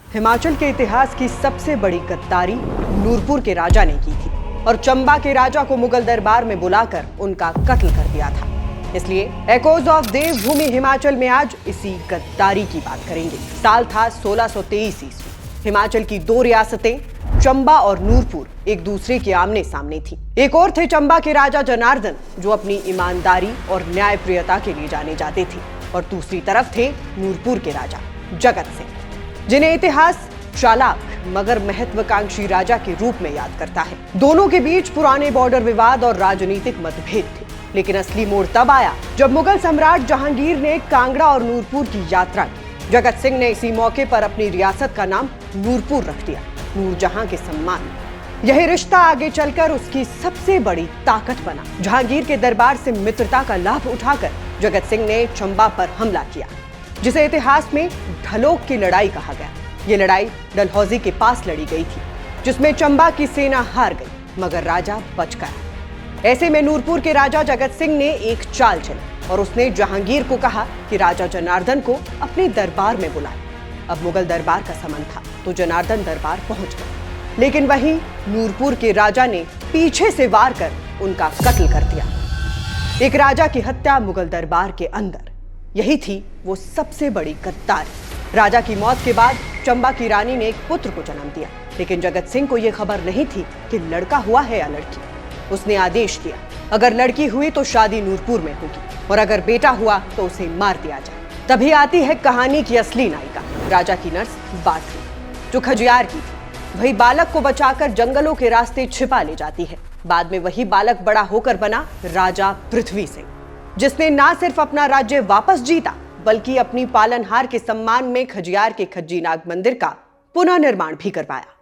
हिमाचल के इतिहास की सबसे बड़ी गद्दारी नूरपुर के राजा ने की थी और चंबा के राजा को मुगल दरबार में बुलाकर उनका कत्ल कर दिया था। इसलिए एकोज ऑफ देवभूमि हिमाचल में आज इसी गद्दारी की बात करेंगे। साल था 1623 ईस्वी। हिमाचल की दो रियासतें चंबा और नूरपुर एक दूसरे के आमने सामने थी। एक और थे चंबा के राजा जनार्दन, जो अपनी ईमानदारी और न्यायप्रियता के लिए जाने जाते थे, और दूसरी तरफ थे नूरपुर के राजा जगत सिंह, जिन्हें इतिहास चालाक मगर महत्वाकांक्षी राजा के रूप में याद करता है। दोनों के बीच पुराने बॉर्डर विवाद और राजनीतिक मतभेद थे, लेकिन असली मोड़ तब आया जब मुगल सम्राट जहांगीर ने कांगड़ा और नूरपुर की यात्रा की। जगत सिंह ने इसी मौके पर अपनी रियासत का नाम नूरपुर रख दिया, नूरजहां के सम्मान में। यही रिश्ता आगे चलकर उसकी सबसे बड़ी ताकत बना। जहांगीर के दरबार से मित्रता का लाभ उठाकर जगत सिंह ने चंबा पर हमला किया, जिसे इतिहास में ढलोक की लड़ाई कहा गया। ये लड़ाई डलहौजी के पास लड़ी गई थी, जिसमें चंबा की सेना हार गई मगर राजा बच गया। ऐसे में नूरपुर के राजा जगत सिंह ने एक चाल चली और उसने जहांगीर को कहा कि राजा जनार्दन को अपने दरबार में बुलाए। अब मुगल दरबार का समन था तो जनार्दन दरबार पहुंच गए, लेकिन वहीं नूरपुर के राजा ने पीछे से वार कर उनका कत्ल कर दिया। एक राजा की हत्या मुगल दरबार के अंदर, यही थी वो सबसे बड़ी गद्दारी। राजा की मौत के बाद चंबा की रानी ने एक पुत्र को जन्म दिया, लेकिन जगत सिंह को यह खबर नहीं थी कि लड़का हुआ है या लड़की। उसने आदेश दिया, अगर लड़की हुई तो शादी नूरपुर में होगी और अगर बेटा हुआ तो उसे मार दिया जाए। तभी आती है कहानी की असली नायिका, राजा की नर्स बाटली, जो खजियार की थी। वही बालक को बचाकर जंगलों के रास्ते छिपा ले जाती है। बाद में वही बालक बड़ा होकर बना राजा पृथ्वी सिंह, जिसने ना सिर्फ अपना राज्य वापस जीता बल्कि अपनी पालनहार के सम्मान में खजियार के खज्जी नाग मंदिर का पुनर्निर्माण भी करवाया।